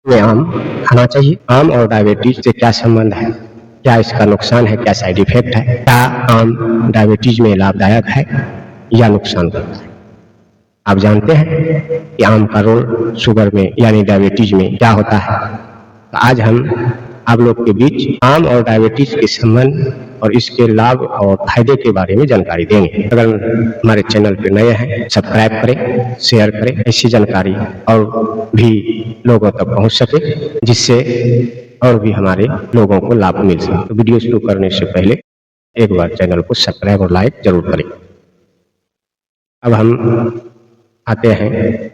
में आम खाना चाहिए। आम और डायबिटीज से क्या संबंध है, क्या इसका नुकसान है, क्या साइड इफेक्ट है, क्या आम डायबिटीज में लाभदायक है या नुकसान करता है। आप जानते हैं कि आम का रोल शुगर में यानी डायबिटीज में क्या होता है। तो आज हम आप लोग के बीच आम और डायबिटीज के संबंध और इसके लाभ और फायदे के बारे में जानकारी देंगे। अगर हमारे चैनल पर नए हैं, सब्सक्राइब करें, शेयर करें, ऐसी जानकारी और भी लोगों तक पहुंच सके, जिससे और भी हमारे लोगों को लाभ मिल सके। तो वीडियो शुरू करने से पहले एक बार चैनल को सब्सक्राइब और लाइक जरूर करें। अब हम आते हैं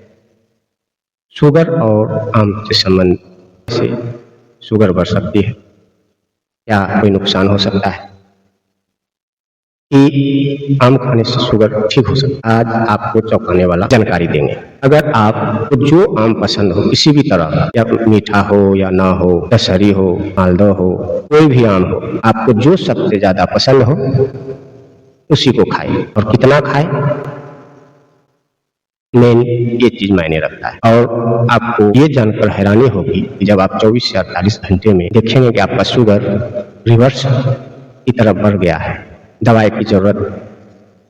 शुगर और आम के संबंध से। शुगर बढ़ सकती है, क्या कोई नुकसान हो सकता है कि आम खाने से शुगर ठीक हो सकता है। आज आपको चौंकाने वाला जानकारी देंगे। अगर आपको जो आम पसंद हो, किसी भी तरह का, या मीठा हो या ना हो, दशहरी हो, मालदह हो, कोई भी आम हो, आपको जो सबसे ज्यादा पसंद हो उसी को खाए। और कितना खाए, मेन ये चीज मायने रखता है। और आपको ये जानकर हैरानी होगी कि जब आप 24 से 48 घंटे में देखेंगे कि आपका शुगर रिवर्स की तरफ बढ़ गया है, दवाई की जरूरत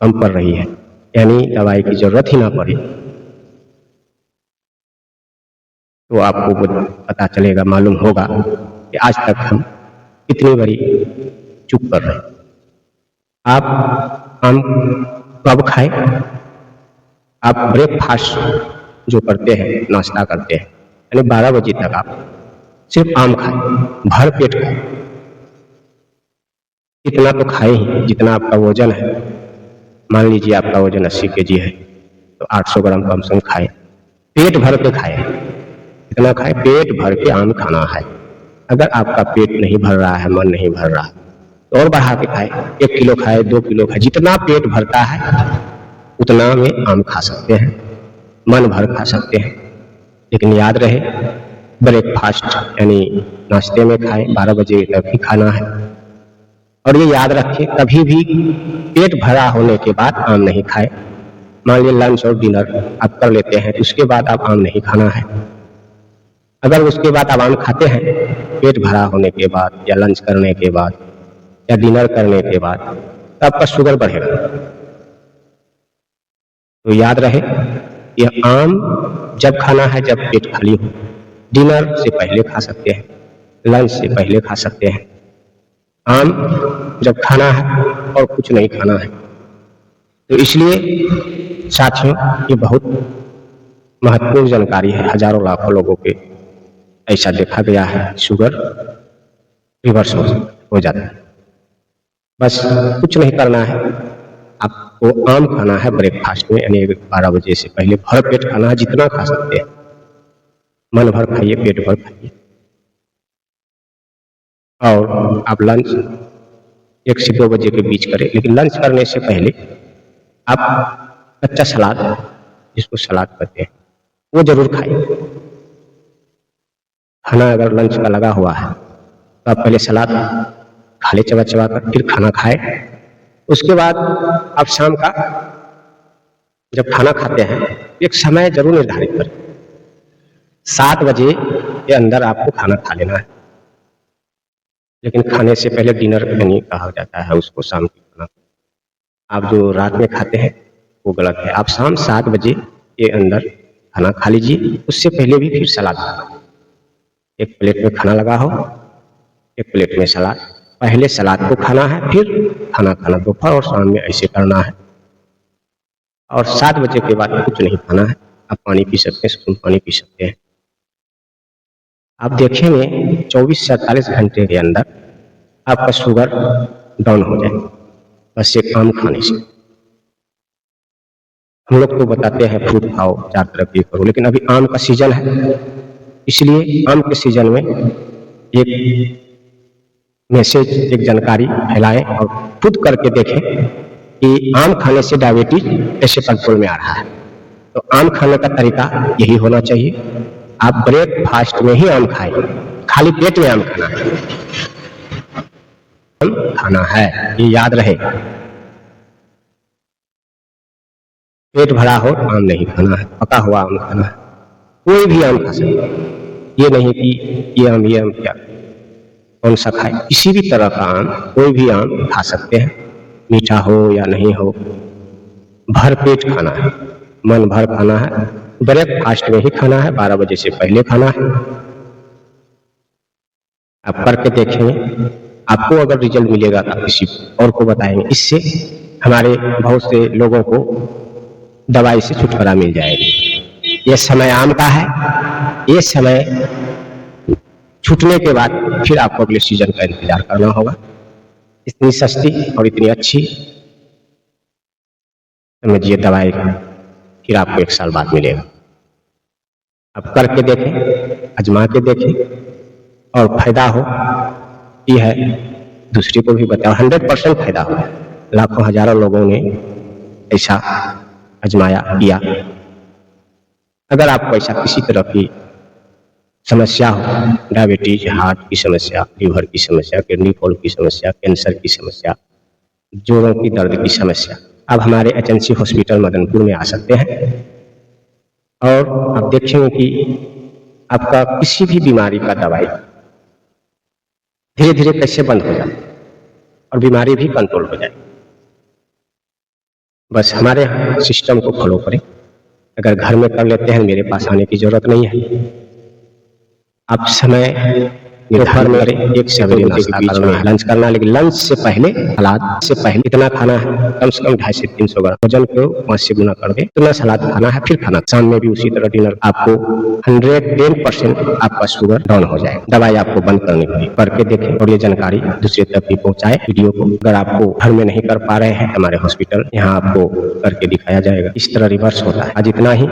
कम पड़ रही है, यानी दवाई की जरूरत ही ना पड़े, तो आपको पता चलेगा, मालूम होगा कि आज तक हम कितनी बड़ी चूक कर रहे हैं। आप आम कब खाएं? आप ब्रेकफास्ट जो करते हैं, नाश्ता करते हैं, यानी 12 बजे तक आप सिर्फ आम खाएं, भर पेट खाएं। इतना तो खाएं ही जितना आपका वजन है। मान लीजिए आपका वजन 80 kg है, तो 800 ग्राम कम से कम खाएं। पेट भर के खाएं। इतना खाएं, पेट भर के आम खाना है। अगर आपका पेट नहीं भर रहा है, मन नहीं भर रहा, तो और बढ़ा के खाएं। 1 किलो खाएं, 2 किलो खाएं, जितना पेट भरता है उतना में आम खा सकते हैं, मन भर खा सकते हैं। लेकिन याद रहे, ब्रेकफास्ट यानी नाश्ते में खाएं, 12 बजे तक ही खाना है। और ये याद रखें, कभी भी पेट भरा होने के बाद आम नहीं खाएं। मान लीजिए लंच और डिनर आप कर लेते हैं, उसके बाद आप आम नहीं खाना है। अगर उसके बाद आप आम खाते हैं पेट भरा होने के बाद, या लंच करने के बाद, या डिनर करने के बाद, तो आपका शुगर बढ़ेगा। तो याद रहे, यह आम जब खाना है जब पेट खाली हो। डिनर से पहले खा सकते हैं, लंच से पहले खा सकते हैं। आम जब खाना है और कुछ नहीं खाना है। तो इसलिए साथियों, ये बहुत महत्वपूर्ण जानकारी है। हजारों लाखों लोगों के ऐसा देखा गया है, शुगर रिवर्स हो जाता है। बस कुछ नहीं करना है, आपको आम खाना है ब्रेकफास्ट में, यानी 12 बजे से पहले भर पेट खाना है, जितना खा सकते हैं। मन भर खाइए, पेट भर खाइए। और आप लंच 1 से 2 बजे के बीच करें, लेकिन लंच करने से पहले आप कच्चा सलाद, जिसको सलाद कहते हैं, वो जरूर खाइए। खाना अगर लंच का लगा हुआ है तो आप पहले सलाद खा ले चबा चबा कर, फिर खाना खाए। उसके बाद आप शाम का जब खाना खाते हैं, एक समय जरूर निर्धारित करें। 7 बजे के अंदर आपको खाना खा लेना है। लेकिन खाने से पहले डिनर नहीं कहा जाता है उसको, शाम की खाना। आप जो रात में खाते हैं वो गलत है। आप शाम 7 बजे के अंदर खाना खा लीजिए। उससे पहले भी फिर सलाद खाना। एक प्लेट में खाना लगा हो, एक प्लेट में सलाद। पहले सलाद को खाना है, फिर खाना खाना। दोपहर और शाम में ऐसे करना है। और 7 बजे के बाद कुछ नहीं खाना है। आप पानी पी सकते हैं, सुबह पानी पी सकते हैं। आप देखेंगे 24 से 48 घंटे के अंदर आपका शुगर डाउन हो जाए, बस एक आम खाने से। हम लोग तो बताते हैं फ्रूट खाओ, 4 तरफ ये करो, लेकिन अभी आम का सीजन है, इसलिए आम के सीजन में एक मैसेज, एक जानकारी फैलाएं और खुद करके देखें कि आम खाने से डायबिटीज कैसे कंट्रोल में आ रहा है। तो आम खाने का तरीका यही होना चाहिए। आप ब्रेकफास्ट में ही आम खाएं, खाली पेट में आम खाना है। आम खाना है, ये याद रहे। पेट भरा हो आम नहीं खाना है, पका हुआ आम खाना है। कोई भी आम खा सकते हैं, ये नहीं कि ये आम क्या कौन सा खाए, किसी भी तरह का आम, कोई भी आम खा सकते हैं, मीठा हो या नहीं हो, भर पेट खाना है, मन भर खाना है, ब्रेकफास्ट में ही खाना है, 12 बजे से पहले खाना है। आप करके देखेंगे, आपको अगर रिजल्ट मिलेगा तो किसी और को बताएंगे। इससे हमारे बहुत से लोगों को दवाई से छुटकारा मिल जाएगी। ये समय आम का है, ये समय छूटने के बाद फिर आपको अगले सीजन का इंतजार करना होगा। इतनी सस्ती और इतनी अच्छी समझिए दवाई फिर आपको 1 साल बाद मिलेगा। अब करके देखें, आजमा के देखें और फायदा हो ये है, दूसरे को भी बताओ। 100% फायदा हो। लाखों हजारों लोगों ने ऐसा आजमाया किया। अगर आपको ऐसा किसी तरह की समस्या हो, डायबिटीज, हार्ट की समस्या, लीवर की समस्या, किडनी फॉल की समस्या, कैंसर की समस्या, जोड़ों की दर्द की समस्या, आप हमारे एचएनसी हॉस्पिटल मदनपुर में आ सकते हैं और आप देखेंगे कि आपका किसी भी बीमारी का दवाई धीरे धीरे कैसे बंद हो जाए और बीमारी भी कंट्रोल हो जाए। बस हमारे सिस्टम को फॉलो करें। अगर घर में कर लेते हैं, मेरे पास आने की जरूरत नहीं है। आप समय दोपहर में 1 से 2 बजे के बीच में लंच करना, लेकिन लंच से पहले, सलाद से पहले इतना खाना है, कम से कम 250 से 300 ग्राम। वजन को 5 से गुना कर दे, इतना सलाद खाना है, फिर खाना। शाम में भी उसी तरह डिनर। आपको 110% आपका शुगर डाउन हो जाए। दवाई आपको बंद करनी पड़ेगी। करके देखें और ये जानकारी दूसरे तक भी पहुंचाए वीडियो को। अगर आपको घर में नहीं कर पा रहे हैं, हमारे हॉस्पिटल यहाँ आपको करके दिखाया जाएगा। इस तरह रिवर्स होता है। आज इतना ही।